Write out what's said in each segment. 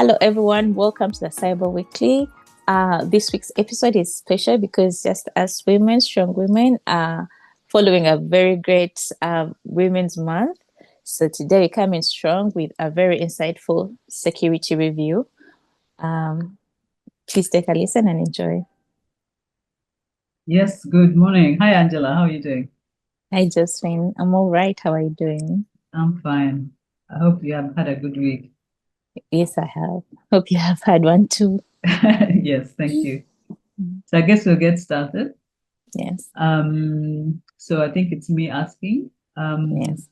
Hello, everyone. Welcome to the Cyber Weekly. This week's episode is special because just as women, strong women, are following a very great Women's Month. So today we come in strong with a very insightful security review. Please take a listen and enjoy. Yes, good morning. Hi, Angela. How are you doing? Hi, Josephine. I'm all right. How are you doing? I'm fine. I hope you have had a good week. Yes, I have. Hope you have had one too. Yes, thank you. So I guess we'll get started. Yes. So I think it's me asking. Yes.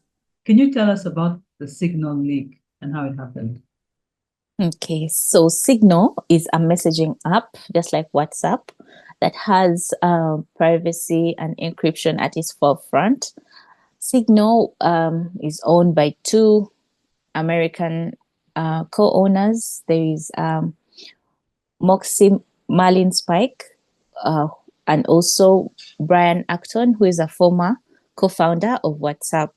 Can you tell us about the signal leak and how it happened? Okay, so Signal is a messaging app, just like WhatsApp, that has privacy and encryption at its forefront. Signal is owned by two American co-owners. There is Moxie Marlin Spike and also Brian Acton, who is a former co-founder of WhatsApp.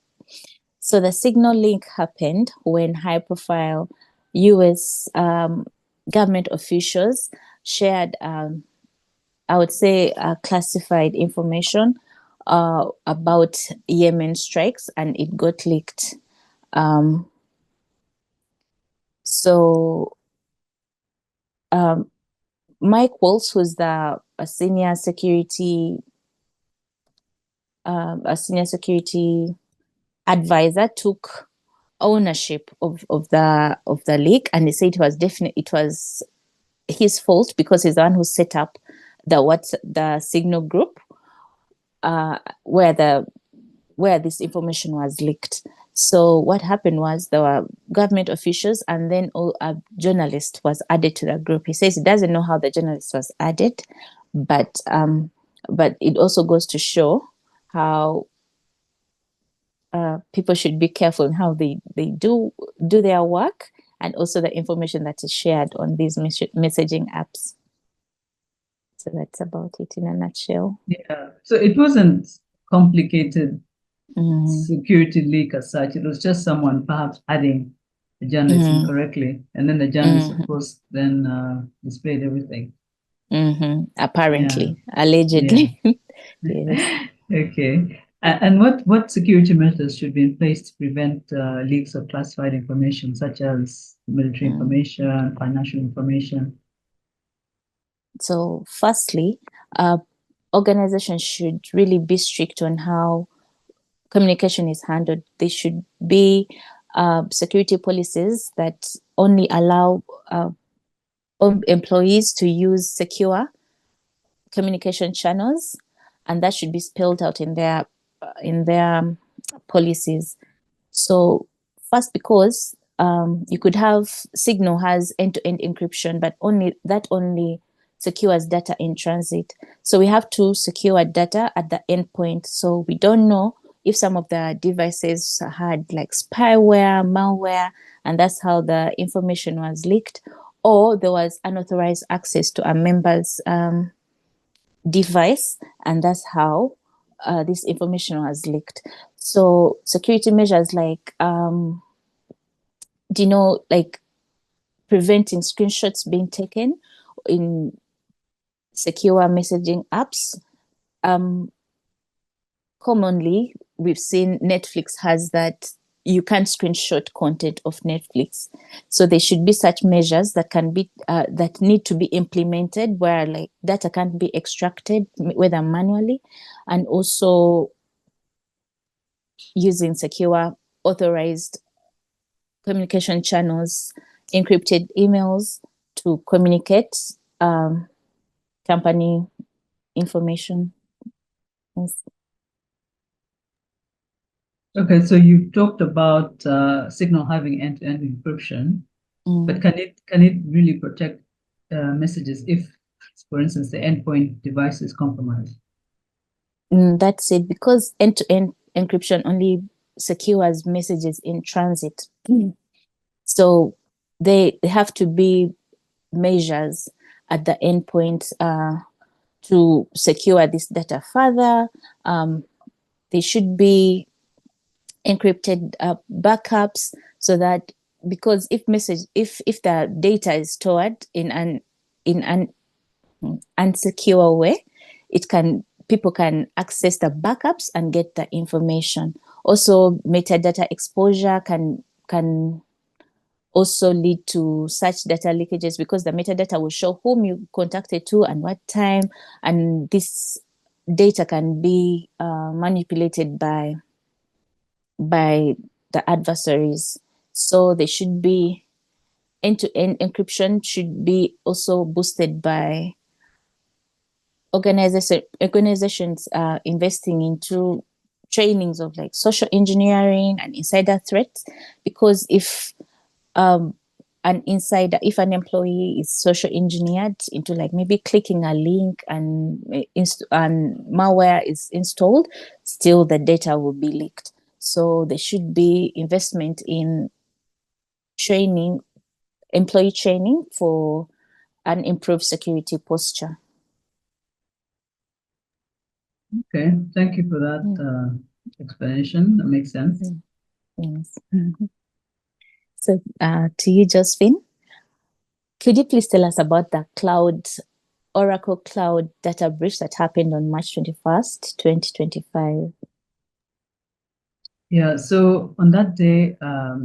So the Signal link happened when high-profile US government officials shared, I would say, classified information about Yemen strikes, and it got leaked. So Mike Waltz, who's a senior security advisor, took ownership of the leak, and he said it was his fault because he's the one who set up the Signal group where this information was leaked. So what happened was there were government officials, and then a journalist was added to the group. He says he doesn't know how the journalist was added, but it also goes to show how people should be careful in how they do their work, and also the information that is shared on these messaging apps. So that's about it in a nutshell. Yeah. So it wasn't complicated security leak as such. It was just someone perhaps adding the journalist incorrectly, and then the journalist, of course, then displayed everything. Apparently, allegedly. Yeah. Yes. Okay. And what security measures should be in place to prevent leaks of classified information, such as military information, financial information? So, firstly, organizations should really be strict on how communication is handled. There should be security policies that only allow employees to use secure communication channels, and that should be spelled out in their policies. So first, because you could have Signal has end-to-end encryption, but only secures data in transit. So we have to secure data at the endpoint. So we don't know if some of the devices had like spyware, malware, and that's how the information was leaked, or there was unauthorized access to a member's device, and that's how this information was leaked. So security measures like like preventing screenshots being taken in secure messaging apps. Commonly, we've seen Netflix has that you can't screenshot content of Netflix. So there should be such measures that can be that need to be implemented, where like data can't be extracted, whether manually, and also using secure authorized communication channels, encrypted emails to communicate company information. Yes. Okay, so you talked about Signal having end-to-end encryption, but can it really protect messages if, for instance, the endpoint device is compromised? That's it, because end-to-end encryption only secures messages in transit. So they have to be measures at the endpoint to secure this data further. They should be encrypted backups so that because if the data is stored in an unsecure way, people can access the backups and get the information. Also, metadata exposure can also lead to such data leakages, because the metadata will show whom you contacted to and what time, and this data can be manipulated by the adversaries. So they should be end-to-end encryption should be also boosted by organizations investing into trainings of like social engineering and insider threats, because if an employee is social engineered into like maybe clicking a link and malware is installed, still the data will be leaked. So there should be investment in employee training for an improved security posture. Okay, thank you for that explanation. That makes sense. Yes. So to you, Josephine, could you please tell us about the Oracle Cloud data breach that happened on March 21st, 2025? Yeah, so on that day, a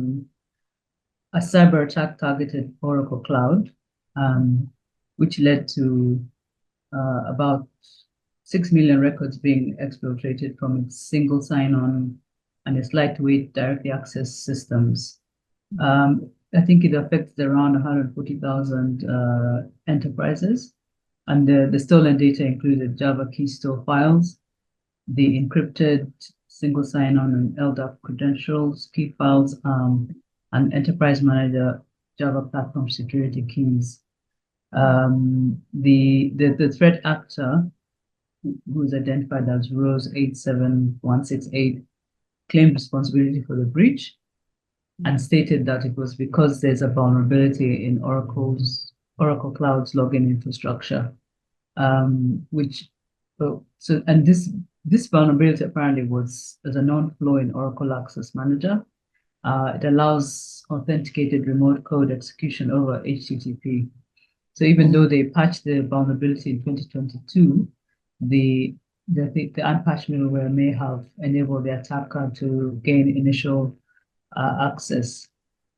cyber attack targeted Oracle Cloud, which led to about 6 million records being exfiltrated from its single sign-on and its lightweight directly access systems. I think it affected around 140,000 enterprises, and the stolen data included Java key store files, the encrypted single sign-on and LDAP credentials, key files, and Enterprise Manager Java platform security keys. The threat actor, who was identified as Rose 87168, claimed responsibility for the breach and stated that it was because there's a vulnerability in Oracle Cloud's login infrastructure, this vulnerability apparently was a known flaw in Oracle Access Manager. It allows authenticated remote code execution over HTTP. So even though they patched the vulnerability in 2022, the unpatched middleware may have enabled the attacker to gain initial access.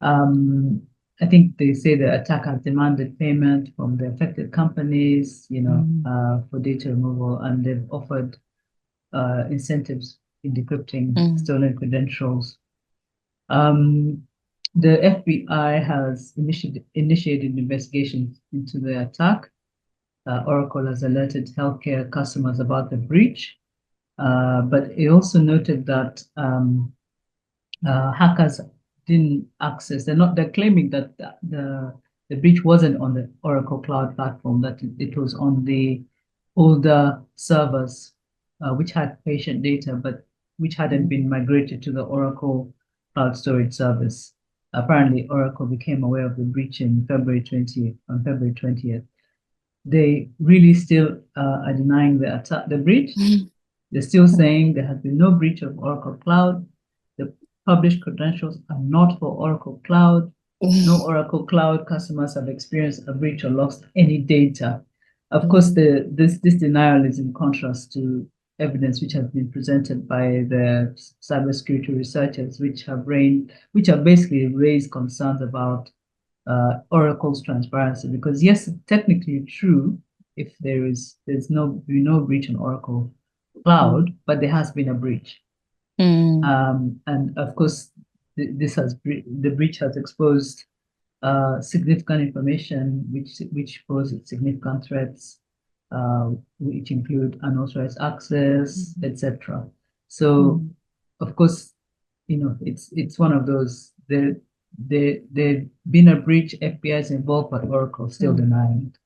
I think they say the attacker demanded payment from the affected companies, for data removal, and they've offered incentives in decrypting stolen credentials. The FBI has initiated investigations into the attack. Oracle has alerted healthcare customers about the breach, but it also noted that hackers didn't access. They're claiming that the breach wasn't on the Oracle Cloud platform, that it was on the older servers, which had patient data, but which hadn't been migrated to the Oracle Cloud Storage Service. Apparently, Oracle became aware of the breach on February 20th. They really still are denying the breach. They're still saying there has been no breach of Oracle Cloud. The published credentials are not for Oracle Cloud. No Oracle Cloud customers have experienced a breach or lost any data. Of course, this denial is in contrast to evidence which has been presented by the cybersecurity researchers, which have basically raised concerns about Oracle's transparency. Because yes, technically true, if there's no breach on Oracle Cloud, but there has been a breach. And of course, the breach has exposed significant information which poses significant threats, which include unauthorized access, etc. So, of course, it's one of those. There's been a breach, FBI is involved, but Oracle still denying it.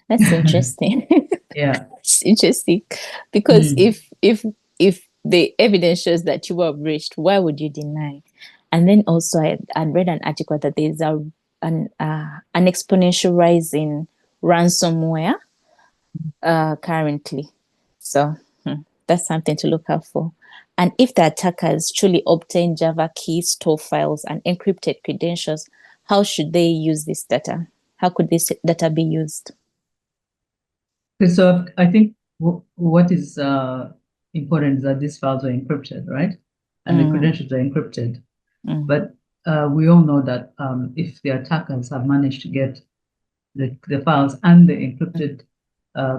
That's interesting. Yeah, it's interesting, because if the evidence shows that you were breached, why would you deny? And then also I read an article that there's an exponential rise in ransomware currently. So that's something to look out for. And if the attackers truly obtain Java key store files and encrypted credentials, how should they use this data? How could this data be used? So I think what is important is that these files are encrypted, right? And the credentials are encrypted. But we all know that if the attackers have managed to get the files and the encrypted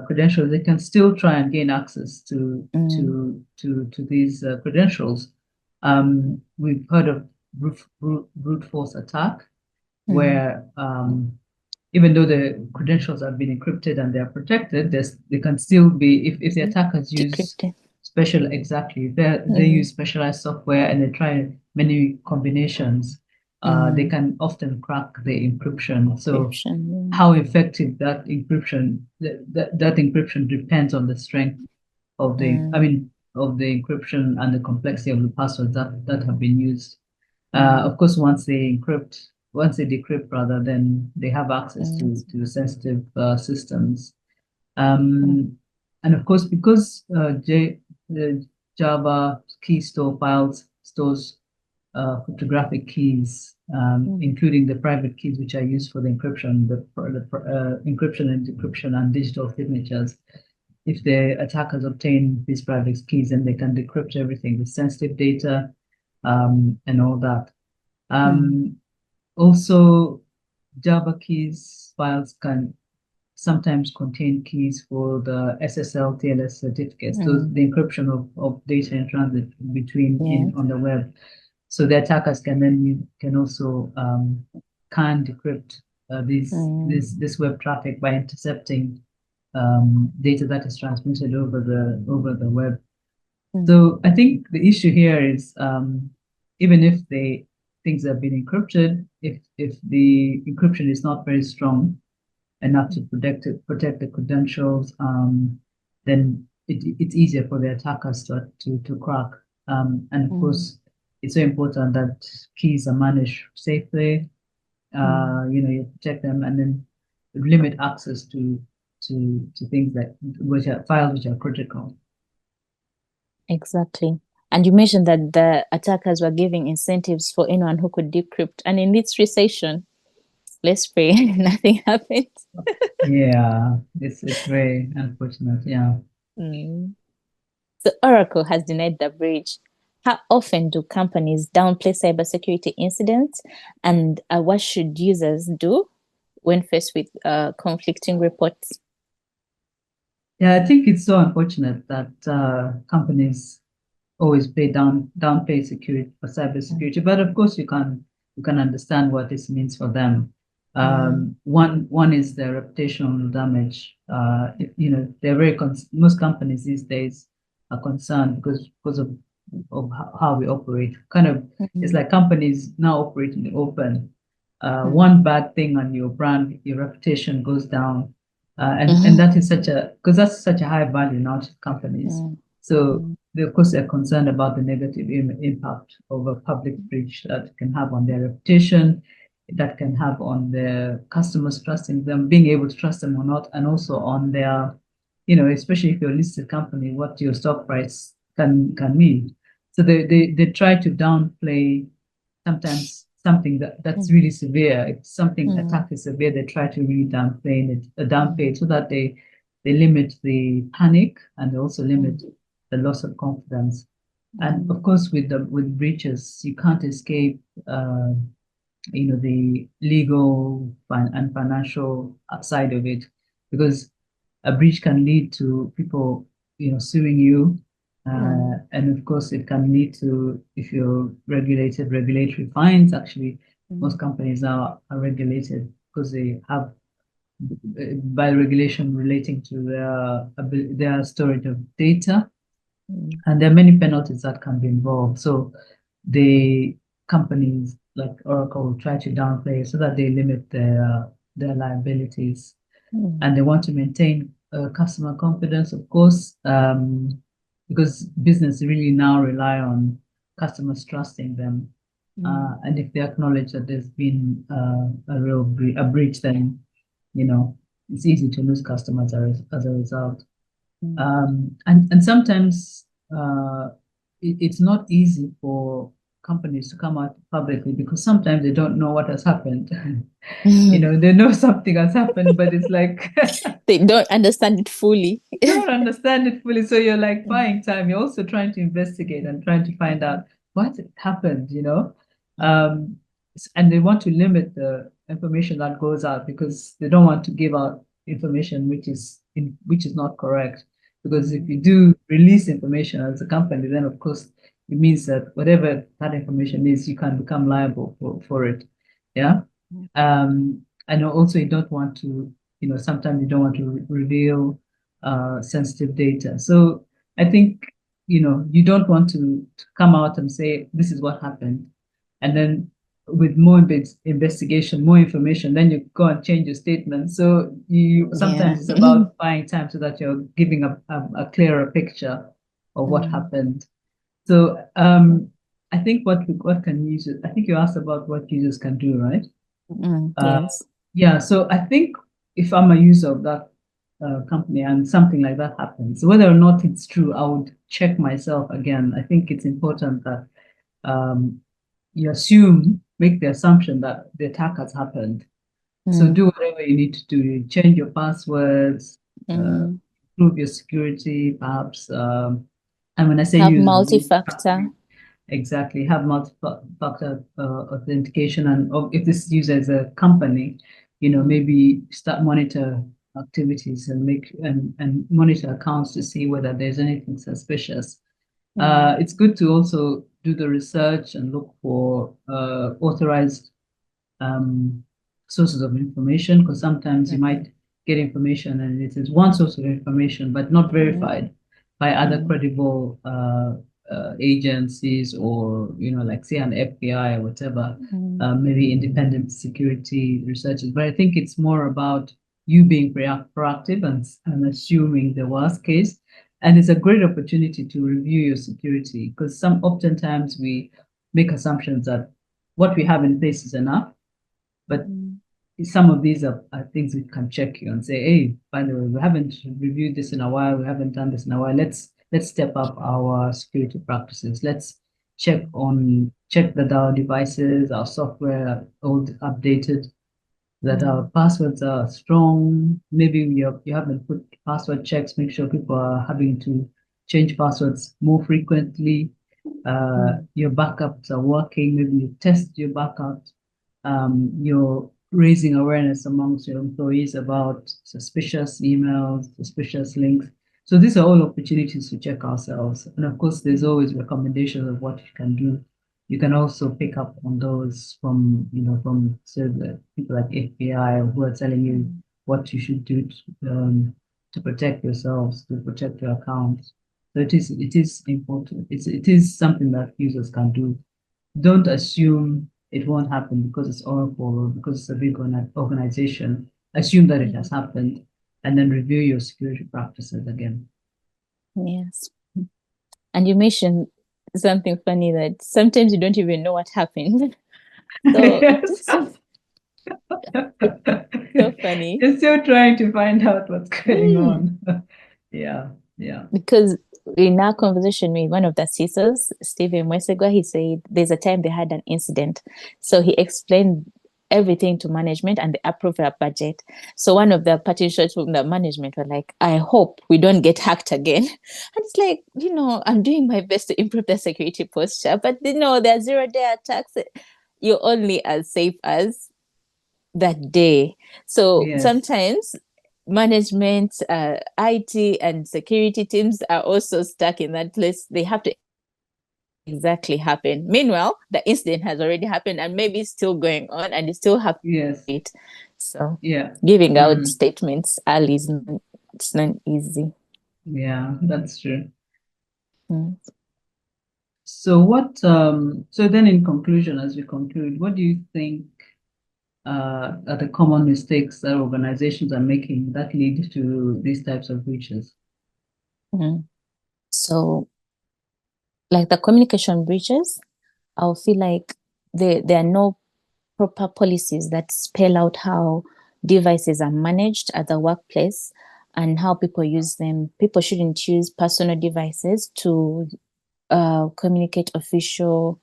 credentials, they can still try and gain access to these credentials. We've heard of brute force attack, where even though the credentials have been encrypted and they are protected, they can still be, if the attackers use they use specialized software and they try many combinations, they can often crack the encryption. So how effective that encryption depends on the strength of the of the encryption and the complexity of the passwords that have been used. Of course, once they decrypt rather, then they have access to the sensitive systems. And of course, because Java key store files stores cryptographic keys, including the private keys which are used for the encryption, encryption and decryption and digital signatures. If the attackers obtain these private keys, then they can decrypt everything, the sensitive data, and all that. Also, Java keys files can sometimes contain keys for the SSL TLS certificates, those the encryption of data in transit between on the web. So the attackers can also decrypt this web traffic by intercepting data that is transmitted over the web. So I think the issue here is even if things have been encrypted, if the encryption is not very strong enough to protect the credentials, then it's easier for the attackers to crack. And of course, it's so important that keys are managed safely. You protect them and then limit access to things which are files which are critical. Exactly. And you mentioned that the attackers were giving incentives for anyone who could decrypt. And in this recession, let's pray nothing happens. Yeah, it's very unfortunate. Yeah. So Oracle has denied the breach. How often do companies downplay cybersecurity incidents, and what should users do when faced with conflicting reports? Yeah, I think it's so unfortunate that companies always downplay security for cybersecurity, but of course you can understand what this means for them. One is their reputational damage. They're most companies these days are concerned because of how we operate. Kind of, it's like companies now operate in the open. One bad thing on your brand, your reputation goes down, and that is because that's such a high value now to companies. So of course they're concerned about the negative impact of a public breach that can have on their reputation, that can have on their customers trusting them, being able to trust them or not, and also on their, especially if you're a listed company, what your stock price can mean. So they try to downplay sometimes something that's really severe. If something attack is severe, they try to really downplay it so that they limit the panic and they also limit the loss of confidence. And of course, with breaches, you can't escape the legal and financial side of it, because a breach can lead to people suing you, and of course it can lead to, if you're regulated, regulatory fines. Actually, most companies now are regulated because they have by regulation relating to their storage of data, and there are many penalties that can be involved. So the companies like Oracle will try to downplay so that they limit their liabilities, and they want to maintain customer confidence, of course, because business really now rely on customers trusting them, and if they acknowledge that there's been a real breach, then it's easy to lose customers as a result. And sometimes it's not easy for companies to come out publicly because sometimes they don't know what has happened. They know something has happened, but it's like they don't understand it fully. don't understand it fully. So you're like buying time. You're also trying to investigate and trying to find out what happened, and they want to limit the information that goes out because they don't want to give out information which is not correct. Because if you do release information as a company, then of course it means that whatever that information is, you can become liable for it. Yeah. And also you don't want to, sometimes you don't want to reveal sensitive data. So I think, you don't want to come out and say, this is what happened. And then with more investigation, more information, then you go and change your statement. So sometimes it's about buying time so that you're giving a clearer picture of what happened. So I think what can users, I think you asked about what users can do, right? Yes. Yeah, so I think if I'm a user of that company and something like that happens, whether or not it's true, I would check myself again. I think it's important that you make the assumption that the attack has happened. So do whatever you need to do. Change your passwords, improve your security, perhaps. And when I say have use multi-factor. Exactly, have multi-factor authentication, and if this user is a company, maybe start monitor activities and and monitor accounts to see whether there's anything suspicious. It's good to also do the research and look for authorized sources of information, because sometimes you might get information and it is one source of information but not verified by other credible agencies, or like say an FBI or whatever, maybe independent security researchers. But I think it's more about you being proactive and assuming the worst case. And it's a great opportunity to review your security, because oftentimes we make assumptions that what we have in place is enough, but some of these are things we can check you and say, hey, by the way, we haven't reviewed this in a while, we haven't done this in a while. Let's step up our security practices. Let's check that our devices, our software are all updated, that our passwords are strong. Maybe you haven't put password checks, make sure people are having to change passwords more frequently. Your backups are working, maybe you test your backups. You're raising awareness amongst your employees about suspicious emails, suspicious links. So these are all opportunities to check ourselves. And of course, there's always recommendations of what you can do. You can also pick up on those from people like FBI who are telling you what you should do to protect yourselves, to protect your accounts. So it is important. It is something that users can do. Don't assume it won't happen because it's Oracle or because it's a big organization. Assume that it has happened and then review your security practices again. Yes. And you mentioned something funny that sometimes you don't even know what happened. So, yes. so funny. You're still trying to find out what's going on. Yeah. Because in our conversation with one of the CISOs, Stephen Mwesegwa, he said there's a time they had an incident. So he explained everything to management and they approved our budget. So one of the party shots from the management were like, I hope we don't get hacked again. And it's like, I'm doing my best to improve the security posture, but there are 0-day attacks. You're only as safe as that day. So sometimes management, IT and security teams are also stuck in that place. They have to exactly happen. Meanwhile, the incident has already happened and maybe it's still going on and it's still happening. Yes. So giving out statements early it's not easy. Yeah, that's true. So so then in conclusion, as we conclude, what do you think are the common mistakes that organizations are making that lead to these types of breaches? So like the communication breaches, I'll feel like there are no proper policies that spell out how devices are managed at the workplace and how people use them. People shouldn't use personal devices to communicate official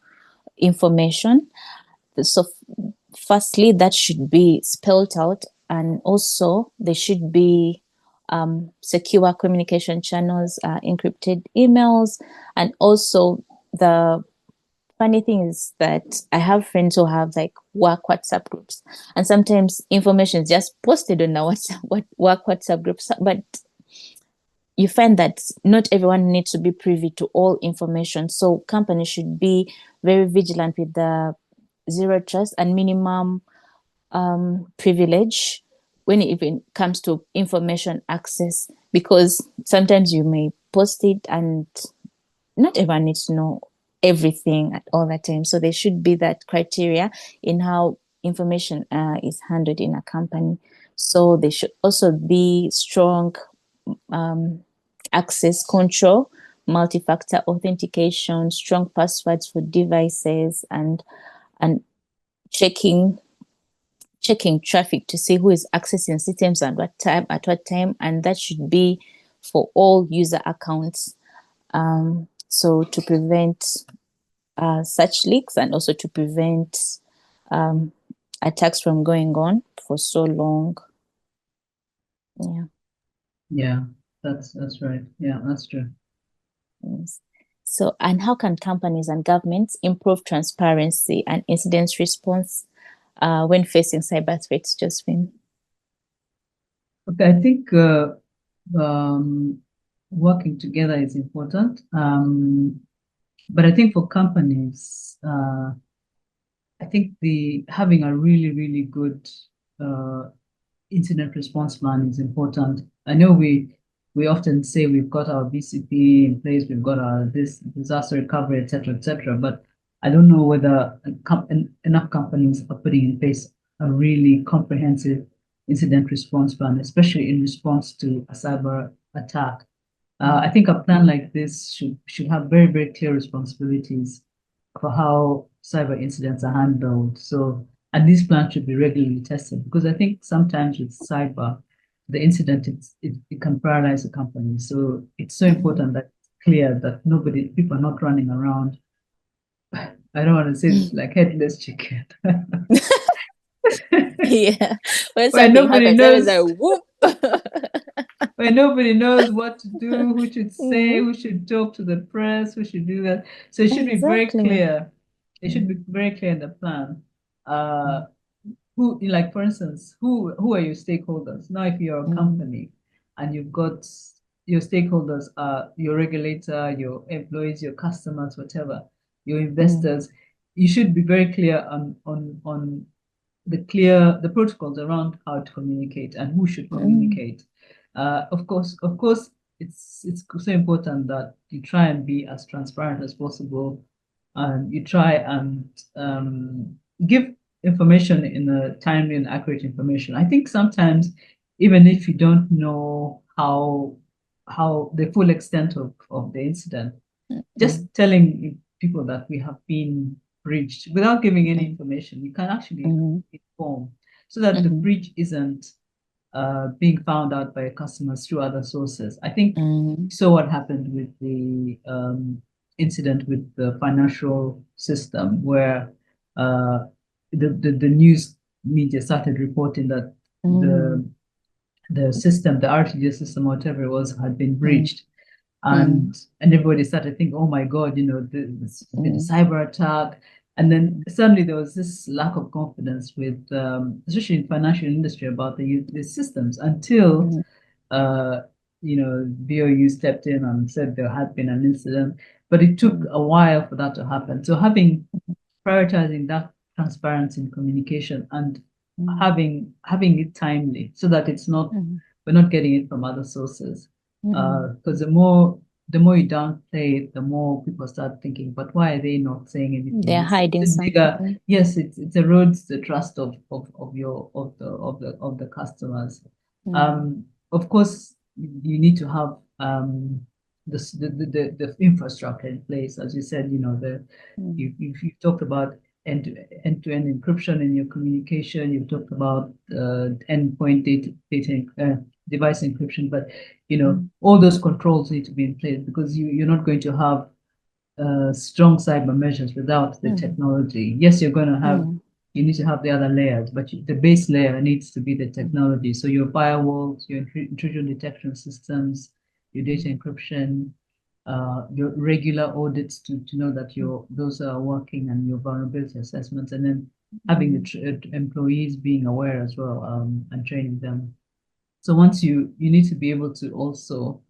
information. So firstly, that should be spelled out, and also there should be secure communication channels, encrypted emails, and also the funny thing is that I have friends who have like work WhatsApp groups, and sometimes information is just posted on the work WhatsApp groups, but you find that not everyone needs to be privy to all information. So companies should be very vigilant with the zero trust and minimum privilege when it even comes to information access, because sometimes you may post it and not everyone needs to know everything at all the time. So there should be that criteria in how information is handled in a company. So there should also be strong access control, multi-factor authentication, strong passwords for devices, and checking traffic to see who is accessing systems and at what time, and that should be for all user accounts. So to prevent such leaks, and also to prevent attacks from going on for so long. Yeah, that's right. Yeah, that's true. Yes. So, and how can companies and governments improve transparency and incident response when facing cyber threats, Josephine? Okay, I think working together is important. But I think for companies, I think having a really good incident response plan is important. I know we often say we've got our BCP in place, we've got our disaster recovery, etc., but I don't know whether enough companies are putting in place a really comprehensive incident response plan, especially in response to a cyber attack. I think a plan like this should have very clear responsibilities for how cyber incidents are handled. So, and these plans should be regularly tested, because I think sometimes with cyber, the incident it can paralyze a company. So it's so important that it's clear that people are not running around. I don't want to say this, like headless chicken. Yeah, when Where something nobody happens, knows. everyone's like, whoop. Where nobody knows what to do, who should say, Mhm. who should talk to the press, who should do that. So it should be very Exactly. clear. It should be very clear in the plan. Who, like for instance, who are your stakeholders? Now, if you're a company and you've got your stakeholders are your regulator, your employees, your customers, whatever, your investors, you should be very clear on the protocols around how to communicate and who should communicate. Of course, it's so important that you try and be as transparent as possible, and you try and give information in a timely and accurate information. I think sometimes, even if you don't know how the full extent of the incident, just telling people that we have been breached without giving any information, you can actually inform, so that the breach isn't being found out by customers through other sources. I think so. What happened with the incident with the financial system, where the news media started reporting that the system, the RTG system, whatever it was, had been breached. And everybody started thinking, oh my God, there's been a cyber attack. And then suddenly there was this lack of confidence with, especially in financial industry, about the systems, until BOU stepped in and said there had been an incident. But it took a while for that to happen. So prioritizing that transparency in communication, and having it timely, so that we're not getting it from other sources. Because the more you downplay it, the more people start thinking, but why are they not saying anything? They're hiding something. Yes, it erodes the trust of the customers. Of course, you need to have the infrastructure in place, as you said. You've talked about end-to-end encryption in your communication. You've talked about endpoint data device encryption, but all those controls need to be in place, because you're not going to have strong cyber measures without the technology. Yes, you're going to have, you need to have the other layers, but the base layer needs to be the technology. So your firewalls, your intrusion detection systems, your data encryption, your regular audits to know that those are working, and your vulnerability assessments, and then having the employees being aware as well, and training them. So once you need to be able to also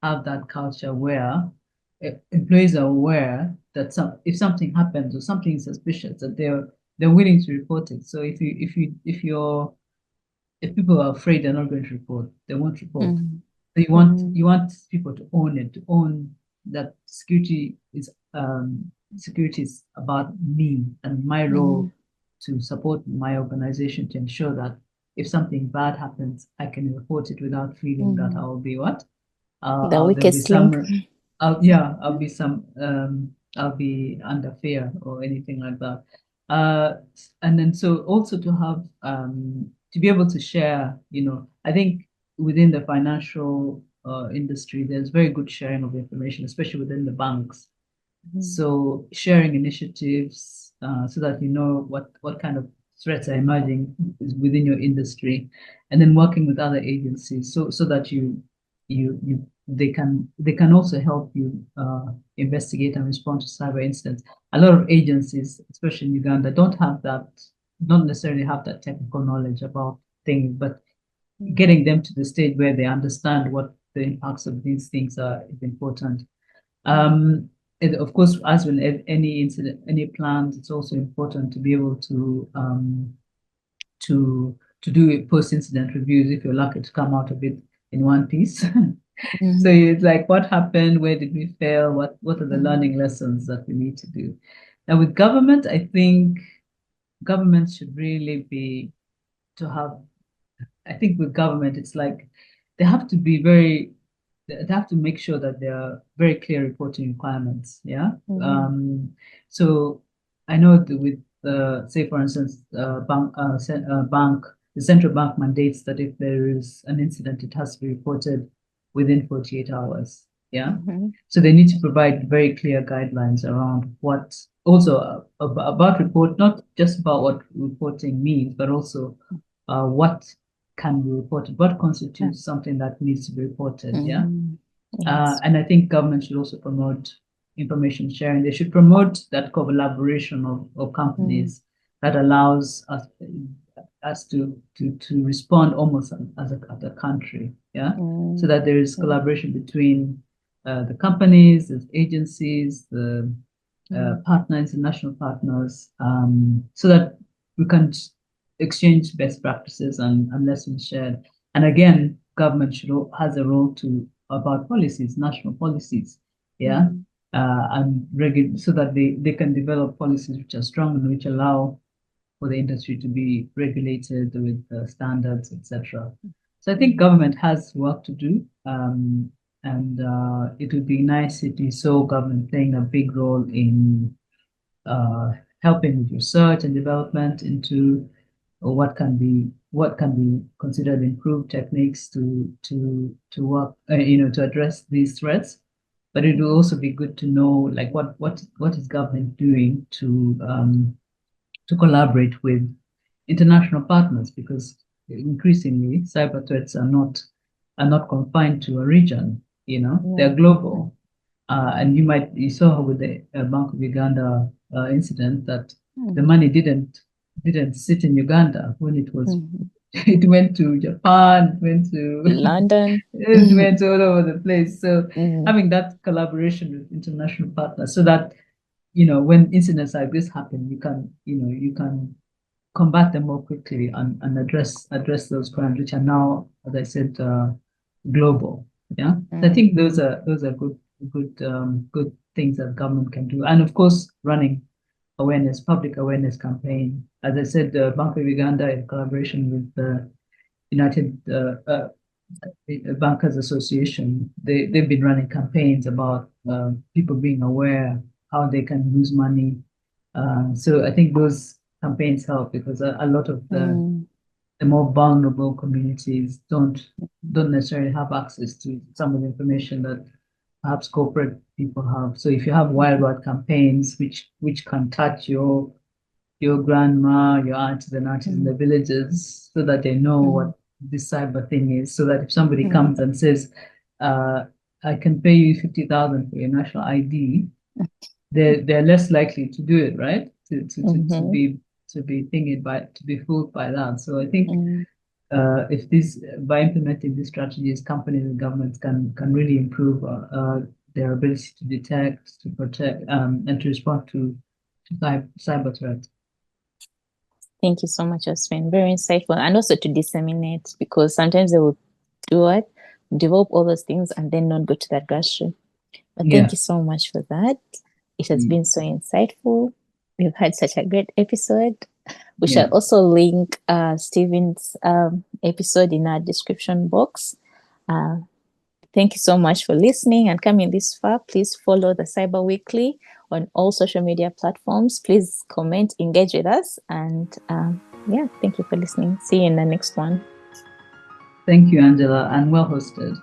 have that culture where employees are aware that if something happens or something suspicious, that they're willing to report it. So if people are afraid they're not going to report, they won't report. So you want people to own it, to own that security is about me and my role to support my organization, to ensure that if something bad happens, I can report it without feeling that I'll be what? The weakest link. I'll be under fear or anything like that. And then so also to have to be able to share, I think within the financial industry, there's very good sharing of information, especially within the banks. So sharing initiatives so that you know what kind of threats are emerging within your industry, and then working with other agencies so that they can also help you investigate and respond to cyber incidents. A lot of agencies, especially in Uganda, don't necessarily have that technical knowledge about things, but getting them to the stage where they understand what the impacts of these things are is important. Of course, as with any incident, any plans, it's also important to be able to do post-incident reviews if you're lucky to come out of it in one piece. So it's like, what happened? Where did we fail? What are the learning lessons that we need to do? Now with government, I think government should really be I think with government, it's like they have to make sure that there are very clear reporting requirements. Yeah. So I know that with say for instance, the central bank mandates that if there is an incident, it has to be reported within 48 hours. Yeah. So they need to provide very clear guidelines around what also about report, not just about what reporting means, but also what can be reported, what constitutes something that needs to be reported. Yeah. Yes. And I think government should also promote information sharing. They should promote that collaboration of companies that allows us to respond almost as a country. Yeah. So that there is collaboration between the companies, the agencies, the partners, international partners, so that we can exchange best practices and lessons shared. And again, government has a role about policies, national policies, yeah, and so that they can develop policies which are strong and which allow for the industry to be regulated with standards, etc. So I think government has work to do, and it would be nice if you saw government playing a big role in helping with research and development into what can be considered improved techniques to work, to address these threats. But it will also be good to know, like, what is government doing to collaborate with international partners, because increasingly cyber threats are not confined to a region. They're global. And you saw with the Bank of Uganda incident that the money didn't sit in Uganda when it was. It went to Japan, it went to London, it went all over the place. So having that collaboration with international partners, so that when incidents like this happen, you can combat them more quickly and address those crimes, which are now, as I said, global. Yeah, I think those are good things that government can do, and of course, running public awareness campaign. As I said, the Bank of Uganda, in collaboration with the United Bankers Association, they've been running campaigns about people being aware how they can lose money. So I think those campaigns help, because a lot of the more vulnerable communities don't necessarily have access to some of the information that perhaps corporate people have. So if you have wild campaigns which can touch your grandma, your aunties and aunties in the villages, so that they know what this cyber thing is, so that if somebody comes and says, I can pay you 50,000 for your national ID, they're less likely to do it, right? To be thinking to be fooled by that. So I think if this by implementing these strategies, companies and governments can really improve their ability to detect, to protect, and to respond to cyber threats. Thank you so much, Josephine. Very insightful, and also to disseminate, because sometimes they will do it, develop all those things, and then not go to that grassroots. But thank you so much for that. It has been so insightful. We've had such a great episode. We shall also link Stephen's episode in our description box. Thank you so much for listening and coming this far. Please follow the Cyber Weekly on all social media platforms. Please comment, engage with us. And thank you for listening. See you in the next one. Thank you, Angela, and well hosted.